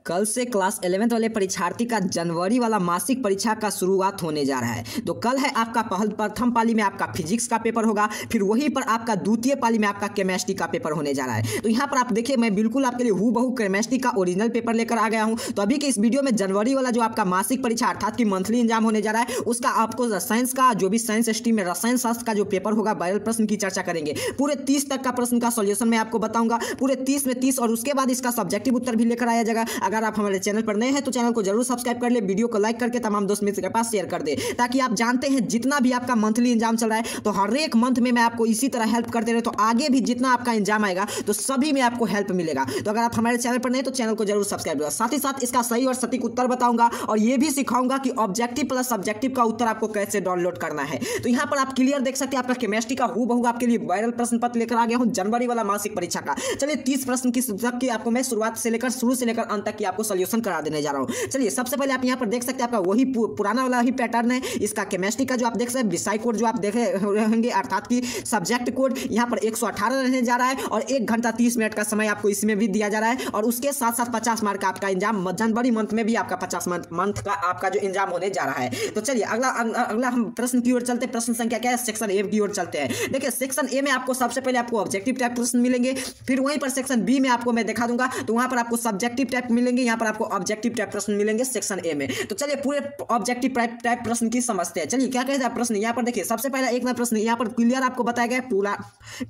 कल से class 11th वाले परीक्षार्थी का जनवरी वाला मासिक परीक्षा का शुरुआत होने जा रहा है। तो कल है आपका प्रथम पाली में आपका फिजिक्स का पेपर होगा, फिर वहीं पर आपका द्वितीय पाली में आपका केमिस्ट्री का पेपर होने जा रहा है। तो यहाँ पर आप देखिए, मैं बिल्कुल आपके लिए हूबहू केमिस्ट्री का ओरिजिनल पेपर लेकर आ गया हूँ। तो अभी के इस वीडियो में जनवरी वाला जो आपका मासिक परीक्षा अर्थात की मंथली एग्जाम होने जा रहा है, उसका आपको साइंस का जो भी साइंस स्ट्रीम में रसायन शास्त्र का जो पेपर होगा, वायरल प्रश्न की चर्चा करेंगे। पूरे 30 तक का प्रश्न का सॉल्यूशन मैं आपको बताऊंगा, पूरे 30 में 30, और उसके बाद इसका सब्जेक्टिव उत्तर भी लेकर आया जाएगा। अगर आप हमारे चैनल पर नए हैं तो चैनल को जरूर सब्सक्राइब कर ले, वीडियो को लाइक करके तमाम दोस्त मित्र के पास शेयर कर दे, ताकि आप जानते हैं जितना भी आपका मंथली एग्जाम चल रहा है तो हर एक मंथ में मैं आपको इसी तरह हेल्प करते रहे, तो आगे भी जितना आपका एग्जाम आएगा तो सभी में आपको हेल्प मिलेगा। तो अगर आप हमारे चैनल पर नए तो चैनल को जरूर सब्सक्राइब करें। साथ ही साथ इसका सही और सटीक उत्तर बताऊंगा, और ये भी सिखाऊंगा कि ऑब्जेक्टिव प्लस सब्जेक्टिव का उत्तर आपको कैसे डाउनलोड करना है। तो यहाँ पर आप क्लियर देख सकते हैं, आपका केमिस्ट्री का हूबहू आपके लिए वायरल प्रश्न पत्र लेकर आ गया हूं जनवरी वाला मासिक परीक्षा का। चलिए 30 प्रश्न की आपको मैं शुरुआत से लेकर शुरू से लेकर अंत तक की आपको सॉल्यूशन करा देने जा रहा हूं। चलिए सबसे पहले आप यहाँ पर देख सकते हैं, आपका वही पुराना वाला ही पैटर्न है। इसका केमिस्ट्री का जो आप देख सकते हैं विषय कोड जो आप देख रहे होंगे अर्थात की सब्जेक्ट कोड, यहाँ पर 118 रहने जा रहा है और 1 घंटा 30 मिनट का समय आपको इसमें भी दिया जा रहा है। और उसके साथ साथ 50 मार्क का आपका एग्जाम जनवरी मंथ में भी आपका 50 मंथ का आपका जो एग्जाम होने जा रहा है। तो चलिए अगला हम प्रश्न की ओर चलते हैं। प्रश्न संख्या क्या है, सेक्शन ए की ओर चलते हैं। देखिए सेक्शन ए में आपको सबसे पहले आपको ऑब्जेक्टिव टाइप प्रश्न मिलेंगे, फिर वहीं पर सेक्शन बी में आपको मैं दिखा दूंगा तो वहां पर आपको सब्जेक्टिव टाइप मिलेंगे, यहाँ पर आपको ऑब्जेक्टिव टाइप प्रश्न मिलेंगे सेक्शन ए में। तो चलिए पूरे ऑब्जेक्टिव टाइप प्रश्न की समझते हैं। चलिए क्या कहता है प्रश्न, यहाँ पर देखिए सबसे पहला एक नंबर प्रश्न यहाँ पर क्लियर आपको बताया गया पूरा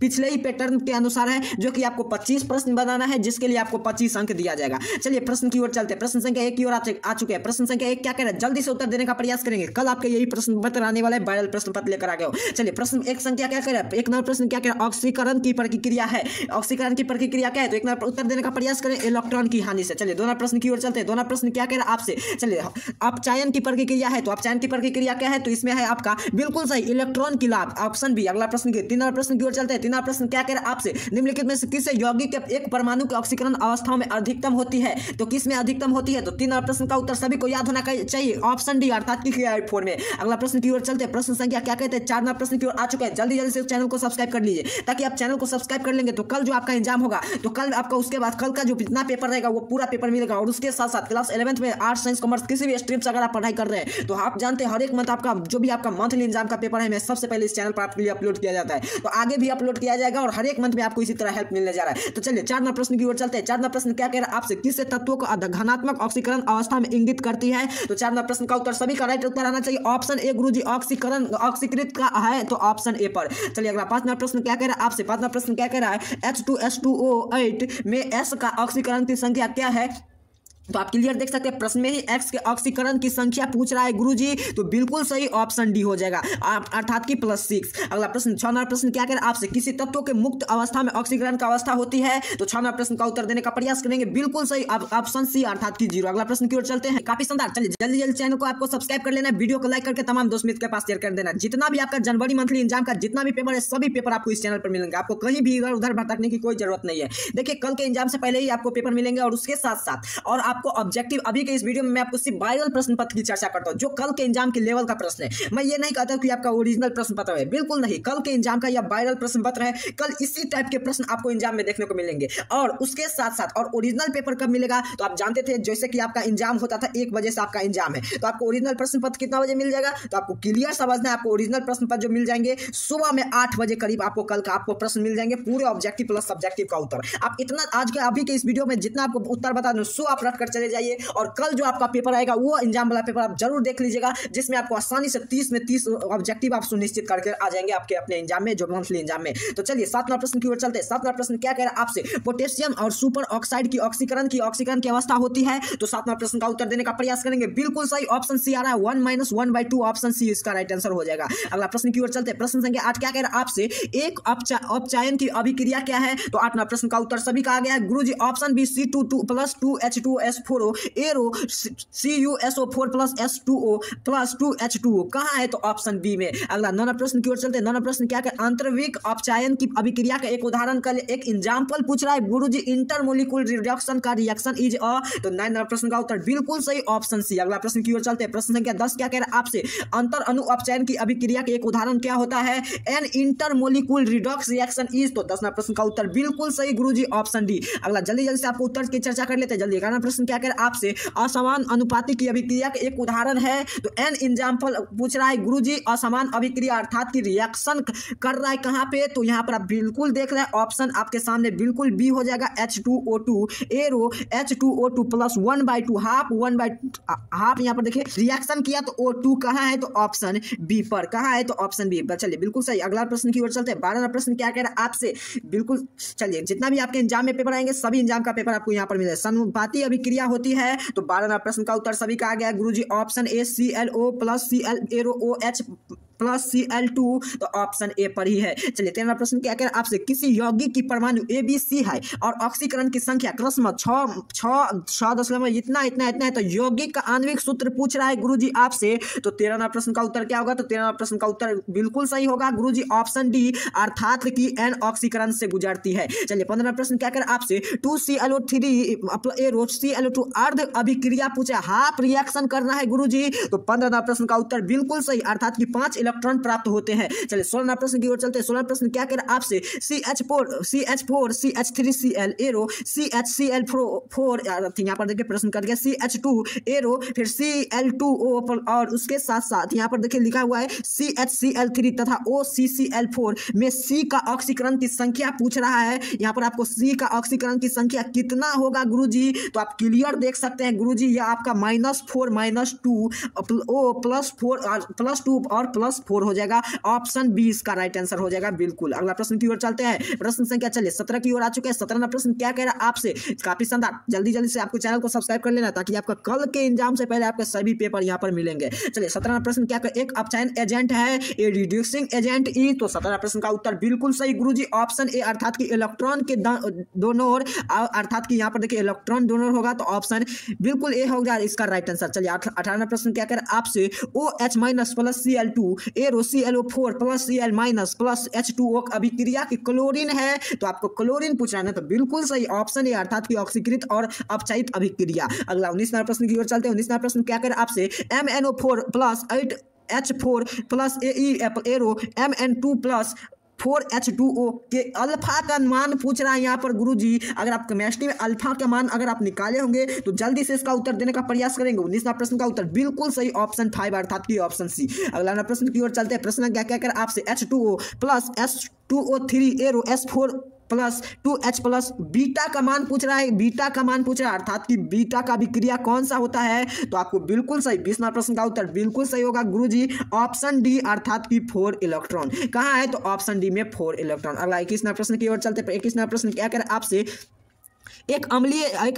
पिछले ही पैटर्न के अनुसार है, जो कि आपको 25 प्रश्न बनाना है, जिसके लिए आपको 25 अंक दिया जाएगा। चलिए प्रश्न की ओर चलते हैं। प्रश्न संख्या 1 की ओर आ चुके हैं। प्रश्न संख्या 1 क्या कह रहा है, जल्दी से उत्तर देने का प्रयास करेंगे, कल आपके यही प्रश्न पत्र आने वाला है, वायरल प्रश्न पत्र लेकर आ गए हो। चलिए प्रश्न 1 संख्या क्या कह रहा है, एक नंबर प्रश्न क्या कह रहा है, ऑक्सीकरण की प्रक्रिया है। ऑक्सीकरण की प्रक्रिया क्या है, तो एक नंबर उत्तर देने का प्रयास करें, इलेक्ट्रॉन की हानि से। चलिए 2 नंबर प्रश्न की ओर चलते हैं। 2 नंबर प्रश्न क्या कह रहा है आपसे, चलिए अपचयन की प्रक्रिया है, तो अपचयन की प्रक्रिया क्या है, तो इसमें है आपका बिल्कुल सही इलेक्ट्रॉन की लाभ, ऑप्शन बी। अगला प्रश्न 3 नंबर प्रश्न की ओर चलते हैं। 3 नंबर प्रश्न क्या कह रहा है आपसे, निम्नलिखित में से किस यौगिक के एक परमाणु की ऑक्सीकरण अवस्थाओं में अधिकतम होती है, तो किस में अधिकतम होती है, तो 3 नंबर प्रश्न का उत्तर सभी को याद होना चाहिए, ऑप्शन डी अर्थात की 4 में। अगला प्रश्न की ओर चलते हैं। प्रश्न संख्या क्या कहते हैं, 4 नंबर प्रश्न की ओर आ चुका है। जल्दी जल्दी से चैनल को सब्सक्राइब कर लीजिए, ताकि आप चैनल को सब्सक्राइब कर लेंगे तो कल जो आपका एग्जाम होगा तो कल आपका उसके बाद कल का जो जितना पेपर रहेगा वो पूरा पेपर मिलेगा। और उसके साथ साथ क्लास 11th में आर्ट्स साइंस कॉमर्स किसी भी स्ट्रीम से अगर आप पढ़ाई कर रहे हैं तो आप जानते हैं हर एक मंथ आपका जो भी आपका मंथली एग्जाम का पेपर है मैं सबसे पहले इस चैनल पर आपके लिए अपलोड किया जाता है, तो आगे भी अपलोड किया जाएगा और हर एक मंथ में आपको इसी तरह हेल्प मिलने जा रहा है। तो चलिए 4 नंबर प्रश्न की ओर चलते हैं। 4 नंबर प्रश्न क्या कह रहा है आपसे, किस तत्वों को घनात्मक ऑक्सीकरण अवस्था में इंगित करती है, तो 4 नंबर प्रश्न का उत्तर सभी का राइट उत्तर आना चाहिए, ऑप्शन ए गुरुजी, ऑक्सीकृत का है तो ऑप्शन ए पर। चलिए अगला 5 नंबर प्रश्न क्या कह रहा है आपसे, 5 नंबर प्रश्न क्या कह रहा है, H2SO8 में S का ऑक्सीकरण की संख्या क्या है, तो आप क्लियर देख सकते हैं प्रश्न में ही एक्स के ऑक्सीकरण की संख्या पूछ रहा है गुरुजी, तो बिल्कुल सही ऑप्शन डी हो जाएगा अर्थात की +6। अगला प्रश्न 6 नंबर प्रश्न क्या कह रहा है आपसे, किसी तत्व के मुक्त अवस्था में ऑक्सीकरण का अवस्था होती है, तो 6 नंबर प्रश्न का उत्तर देने का प्रयास करेंगे, बिल्कुल सही ऑप्शन सी अर्थात की 0। अगला प्रश्न की ओर चलते हैं। काफी शानदार, चलिए जल्दी जल्दी चैनल को आपको सब्सक्राइब कर लेना, वीडियो को लाइक करके तमाम दोस्त मित्र के पास शेयर कर देना। जितना भी आपका जनवरी मंथली एग्जाम का जितना भी पेपर है सभी पेपर आपको इस चैनल पर मिलेंगे, आपको कहीं भी इधर उधर भटकने की कोई जरूरत नहीं है। देखिए कल के एग्जाम से पहले ही आपको पेपर मिलेंगे, और उसके साथ साथ और आपको ऑब्जेक्टिव अभी के इस वीडियो में मैं आपको सिर्फ वायरल प्रश्न पत्र की चर्चा करता हूं, जो कल के एग्जाम के लेवल का प्रश्न है। मैं ये नहीं कहता कि आपका ओरिजिनल प्रश्न पत्र है, बिल्कुल नहीं, कल के एग्जाम का यह वायरल प्रश्न पत्र है। कल इसी टाइप के प्रश्न आपको एग्जाम में देखने को मिलेंगे, और उसके साथ साथ और ओरिजिनल पेपर कब मिलेगा, तो आप जानते थे जैसे कि आपका एग्जाम होता था 1 बजे से आपका एग्जाम है, तो आपको ओरिजिनल प्रश्न पत्र कितना बजे मिल जाएगा, तो आपको क्लियर समझना है, आपको ओरिजिनल प्रश्न पत्र जो मिल जाएंगे सुबह में 8 बजे करीब आपको कल का आपको प्रश्न मिल जाएंगे, पूरे ऑब्जेक्टिव प्लस सब्जेक्टिव का उत्तर। आप इतना आज के अभी के इस वीडियो में जितना आपको उत्तर बता दूं सो आप रख कर चले जाइए, और कल जो आपका पेपर आएगा वो एग्जाम वाला पेपर आप जरूर देख लीजिएगा, जिसमें आपको आसानी से 30 में 30 ऑब्जेक्टिव आप सुनिश्चित करके आ जाएंगे आपके अपने एग्जाम में, जो मंथली एग्जाम में। तो चलिए 7 नंबर प्रश्न की ओर चलते हैं। 7 नंबर प्रश्न क्या कह रहा है आपसे, पोटेशियम और सुपर ऑक्साइड की ऑक्सीकरण की अवस्था होती है, तो 7 नंबर प्रश्न का उत्तर देने का प्रयास करेंगे, बिल्कुल सही ऑप्शन सी आ रहा है, 1 - 1/2 ऑप्शन सी इसका राइट आंसर हो जाएगा। अगला प्रश्न की ओर चलते हैं। प्रश्न संख्या 8 क्या कह रहा है आपसे, एक अपचयन की अभिक्रिया क्या है, तो 8 नंबर प्रश्न का उत्तर सभी का आ गया है गुरुजी, option B C2+2H2S4 arrow CuSO4 + S2O + 2H2O कहाँ है, तो ऑप्शन बी में। अगला 9 नंबर प्रश्न की ओर चलते हैं। 9 नंबर प्रश्न क्या है, आंतरिक अपचयन की अभिक्रिया का एक उदाहरण का एक एग्जाम्पल पूछ रहा है गुरुजी, इंटरमोलिकुलर रिडक्शन का रिएक्शन इज अ, तो 9 नंबर प्रश्न का उत्तर बिल्कुल सही ऑप्शन सी। अगला प्रश्न की ओर चलते हैं। प्रश्न संख्या 10 क्या कह रहा है आपसे, अंतर अणु अपचयन की अभिक्रिया के एक उदाहरण क्या होता है, an intermolecular redox reaction is, तो 10 नंबर प्रश्न का उत्तर बिल्कुल सही गुरुजी ऑप्शन डी। अगला जल्दी जल्दी से आपको उत्तर की चर्चा कर लेते हैं जल्दी। 11 प्रश्न प्रश्न क्या कह रहा है आपसे, असमान अनुपाती की अभिक्रिया का एक उदाहरण है। तो एन एग्जाम्पल पूछ रहा है गुरुजी, असमान अभिक्रिया अर्थात की रिएक्शन कर रहा है कहाँ पे, तो यहाँ पर आप बिल्कुल देख रहे हैं ऑप्शन आपके सामने बिल्कुल बी हो जाएगा, H2O2 arrow H2O2 plus 1/2 half यहाँ पर देखिए रिएक्शन किया तो O2 कहाँ है, तो ऑप्शन बी पर, कहाँ है तो ऑप्शन बी पर। चलिए बिल्कुल सही, अगला प्रश्न की ओर चलते हैं। 12वां प्रश्न क्या कह रहा है आपसे, बिल्कुल चलिए जितना भी आपके एग्जाम में पेपर आएंगे सभी एग्जाम का पेपर आपको यहाँ पर मिलेगा। समानुपाती अभिक्रिया होती है, तो 12वां प्रश्न का उत्तर सभी का आ गया गुरुजी, option A ClO plus Cl arrow OH plus Cl2, तो ऑप्शन ए पर ही है। चलिए 13वां प्रश्न क्या कह रहा है आपसे, किसी यौगिक की परमाणु ABC है और ऑक्सीकरण की संख्या क्रमशः 6 इतना है, तो यौगिक का आणविक सूत्र पूछ रहा है गुरुजी आपसे। तो 13वां प्रश्न का उत्तर क्या होगा, तो 13वां प्रश्न का उत्तर बिल्कुल सही होगा गुरुजी, ऑप्शन डी अर्थात की N ऑक्सीकरण से गुजरती है। चलिए 15वां प्रश्न क्या कह रहा है आपसे, 2ClO3 एरो Cl2 अर्ध अभिक्रिया पूछा, हाफ रिएक्शन करना है गुरुजी। तो 15वां प्रश्न का उत्तर बिल्कुल सही, अर्थात की 5 इलेक्ट्रॉन प्राप्त होते हैं। चलिए 16वां प्रश्न की ओर चलते हैं। 16वां प्रश्न क्या कह रहा है आपसे, CH4 CH3Cl एरो CHCl4 यहाँ पर देखिए प्रश्न कर गया, CH2 एरो फिर Cl2O और उसके साथ साथ यहाँ पर देखिए लिखा हुआ है CHCl3 तथा OCCl4 में C का ऑक्सीकरण की संख्या पूछ रहा है। यहाँ पर आपको C का ऑक्सीकरण की संख्या कितना होगा गुरुजी, तो आप क्लियर देख सकते हैं गुरुजी, यह आपका -4 -2 O +2 और +4 हो जाएगा, ऑप्शन बी इसका राइट आंसर हो जाएगा बिल्कुल। अगला प्रश्न की ओर चलते हैं, प्रश्न संख्या चलिए 17 की ओर आ चुके हैं। 17वां प्रश्न क्या कह रहा है आपसे, काफी शानदार, जल्दी से आपको चैनल को सब्सक्राइब कर लेना ताकि आपका कल के एग्जाम से पहले आपके सभी पेपर यहाँ पर मिलेंगे। चलिए 17वां प्रश्न क्या कर, एक अपचयन एजेंट है, ए रिड्यूसिंग एजेंट ई, तो 17वां प्रश्न का उत्तर बिल्कुल सही गुरुजी, ऑप्शन ए अर्थात की इलेक्ट्रॉन के दोनों ओर, अर्थात की यहाँ पर देखिए इलेक्ट्रॉन दोनों होगा, तो ऑप्शन बिल्कुल ए होगा इसका राइट आंसर। चलिए 18वां प्रश्न क्या कर आपसे, OH- plus Cl2 arrow ClO4 plus Cl minus plus H2O अभिक्रिया की क्लोरीन है, तो आपको क्लोरीन पूछना है, तो बिल्कुल सही ऑप्शन ए अर्थात की ऑक्सीकृत और अपचयित अभिक्रिया। अगला 19वां प्रश्न की ओर चलते हैं। 19वां प्रश्न क्या कर आपसे, MnO4 plus 8H4 plus AE arrow Mn2 plus 4H2O के अल्फा का मान पूछ रहा है यहाँ पर गुरुजी। अगर आप केमिस्ट्री में अल्फा का मान अगर आप निकाले होंगे तो जल्दी से इसका उत्तर देने का प्रयास करेंगे। 19वां प्रश्न का उत्तर बिल्कुल सही ऑप्शन 5 अर्थात की ऑप्शन सी। अगला प्रश्न की ओर चलते हैं। प्रश्न क्या कर आपसे, H2O plus S2O3 arrow S4 plus 2H plus beta का मान पूछ रहा है, बीटा का मान पूछ रहा है अर्थात कि बीटा का अभिक्रिया कौन सा होता है, तो आपको बिल्कुल सही 20वां प्रश्न का उत्तर बिल्कुल सही होगा गुरुजी, ऑप्शन डी अर्थात की 4 इलेक्ट्रॉन। कहाँ है, तो ऑप्शन डी में 4 इलेक्ट्रॉन। अगला 21वां प्रश्न की ओर चलते हैं। 21वां प्रश्न क्या कर आपसे, एक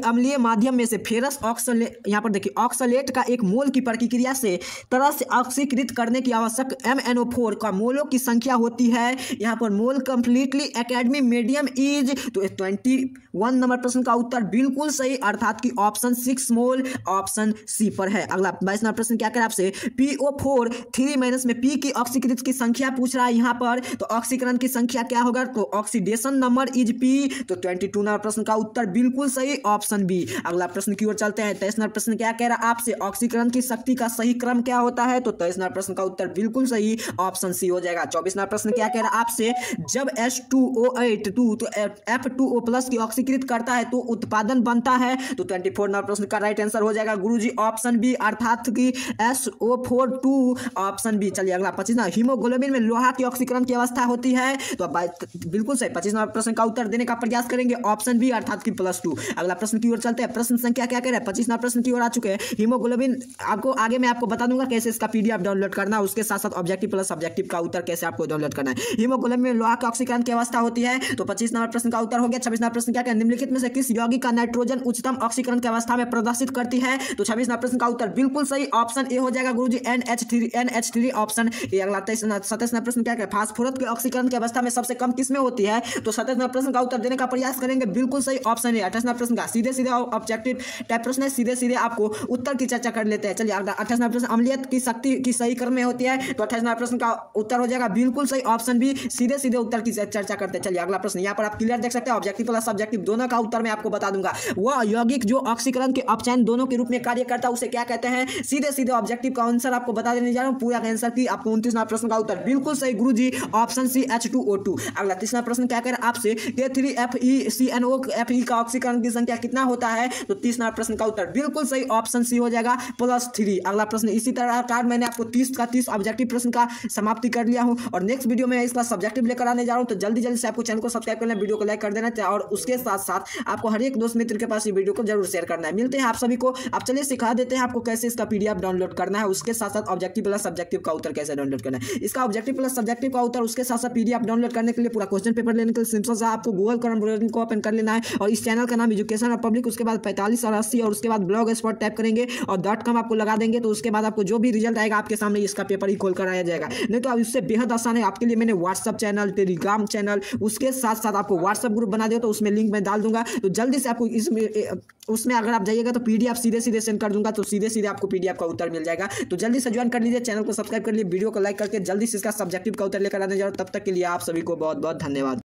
अम्लीय माध्यम में से फेरस ऑक्सलेट, यहाँ पर देखिए ऑक्सलेट का एक मोल की प्रतिक्रिया से तरह से ऑक्सीकृत करने की आवश्यक MnO4 का मोलों की संख्या होती है। यहाँ पर मोल कंप्लीटली एकेडमी मीडियम इज, तो 21 नंबर प्रश्न का उत्तर बिल्कुल सही अर्थात की ऑप्शन 6 मोल, ऑप्शन सी पर है। अगला 22वां प्रश्न क्या कर आपसे, PO4 3- में P की ऑक्सीकृत की संख्या पूछ रहा है यहाँ पर, तो ऑक्सीकरण की संख्या क्या होगा, तो ऑक्सीडेशन नंबर इज P, तो 22 नंबर प्रश्न का उत्तर बिल्कुल सही ऑप्शन बी। अगला प्रश्न की ओर चलते हैं। 23वां प्रश्न क्या कह रहा है आपसे, ऑक्सीकरण की शक्ति का सही क्रम क्या होता है, तो 23वां प्रश्न का उत्तर बिल्कुल सही ऑप्शन सी हो जाएगा। 24वां प्रश्न क्या कह रहा है आपसे, जब H2O8 तो F2O प्लस की ऑक्सीकृत करता है तो उत्पादन बनता है, तो 24 नंबर प्रश्न का राइट आंसर हो जाएगा गुरुजी, ऑप्शन बी अर्थात की SO4 ऑप्शन बी। चलिए अगला 25वां, हीमोग्लोबिन में लोहा की ऑक्सीकरण की अवस्था होती है, तो बिल्कुल सही 25वां प्रश्न का उत्तर देने का प्रयास करेंगे, ऑप्शन बी अर्थात की +2। अगला प्रश्न की ओर चलते हैं। प्रश्न संख्या क्या कह रहा है, 25वां प्रश्न की ओर आ चुके हैं। हीमोग्लोबिन आपको आगे मैं आपको बता दूंगा कैसे इसका PDF डाउनलोड करना है, उसके साथ साथ ऑब्जेक्टिव प्लस सब्जेक्टिव का उत्तर कैसे आपको डाउनलोड करना है। हीमोग्लोबिन में लोहा का ऑक्सीकरण की अवस्था होती है, तो 25 नंबर प्रश्न का उत्तर हो गया। 26वां प्रश्न क्या है, निम्नलिखित में से किस यौगिक का नाइट्रोजन उच्चतम ऑक्सीकरण की अवस्था में प्रदर्शित करती है, तो 26वां प्रश्न का उत्तर बिल्कुल सही ऑप्शन ए हो जाएगा गुरुजी, NH3 ऑप्शन ए। अगला 27वां प्रश्न क्या है, फास्फोरस के ऑक्सीकरण की अवस्था में सबसे कम किसमें होती है, तो 27वां प्रश्न का उत्तर देने का प्रयास करेंगे, बिल्कुल सही ऑप्शन ए। 28वां प्रश्न का सीधे ऑब्जेक्टिव टाइप प्रश्न है, सीधे आपको उत्तर की चर्चा कर लेते हैं। चलिए 28वां प्रश्न, अम्लीयत की शक्ति की सही क्रम में होती है, तो 28वां प्रश्न का उत्तर हो जाएगा बिल्कुल सही ऑप्शन बी, सीधे उत्तर की चर्चा करते हैं। चलिए अगला प्रश्न, यहाँ पर आप क्लियर देख सकते हैं, ऑब्जेक्टिव प्लस सब्जेक्टिव दोनों का उत्तर मैं आपको बता दूंगा। वह यौगिक जो ऑक्सीकरण के अपचयन दोनों के रूप में कार्य करता है उसे क्या कहते हैं, सीधे ऑब्जेक्टिव का आंसर आपको बता देने जा रहा हूं, पूरा आंसर की आपको 29वां प्रश्न का उत्तर बिल्कुल सही गुरुजी, ऑप्शन सी H2O2। अगला 30वां प्रश्न क्या कह रहा है आपसे, K3FeCNO Fe का ऑक्सीकरण की संख्या कितना होता है? तो 30 नंबर प्रश्न का उत्तर बिल्कुल सही ऑप्शन सी हो जाएगा, +3। अगला प्रश्न इसी तरह मैंने आपको 30 का 30 ऑब्जेक्टिव प्रश्न का समाप्ति कर लिया हूं और नेक्स्ट वीडियो में इसका सब्जेक्टिव लेकर आने जा रहा हूं। तो जल्दी से आपको चैनल को सब्सक्राइब कर लेना, वीडियो को लाइक कर देना और उसके साथ साथ आपको हर एक दोस्त मित्र के पास ये वीडियो को जरूर शेयर करना है। मिलते हैं आप सभी को। आप चलिए सिखा देते हैं आपको कैसे इसका पीडीएफ डाउनलोड करना है, उसके साथ साथ ऑब्जेक्टिव प्लस सब्जेक्टिव का उत्तर कैसे डाउनलोड करना है। इसका ऑब्जेक्टिव प्लस सब्जेक्टिव का उत्तर उसके साथ साथ पीडीएफ डाउनलोड करने के लिए, पूरा क्वेश्चन पेपर लेने के लिए सिंपल सा आपको गूगल क्रोम को ओपन कर लेना है और इस चैनल का नाम एजुकेशन और पब्लिक, उसके बाद 45 और 80 और उसके बाद ब्लॉग स्पॉट टाइप करेंगे और .com आपको लगा देंगे। तो उसके बाद आपको जो भी रिजल्ट आएगा आपके सामने इसका पेपर ही खोल कर आया जाएगा। नहीं तो अब इससे बेहद आसान है, आपके लिए मैंने व्हाट्सअप चैनल, टेलीग्राम चैनल, उसके साथ साथ आपको व्हाट्सअप ग्रुप बना दिया, तो उसमें लिंक मैं डाल दूंगा। तो जल्दी से आपको उसमें अगर आप जाइएगा तो पीडीएफ सीधे सेंड कर दूंगा, तो सीधे आपको पीडीएफ का उत्तर मिल जाएगा। तो जल्दी से ज्वाइन कर लीजिए, चैनल को सब्सक्राइब कर लीजिए, वीडियो को लाइक करके जल्दी से इसका सब्जेक्टिव का उत्तर लेकर आने जा रहा हूं। तब तक के लिए आप सभी को बहुत बहुत धन्यवाद।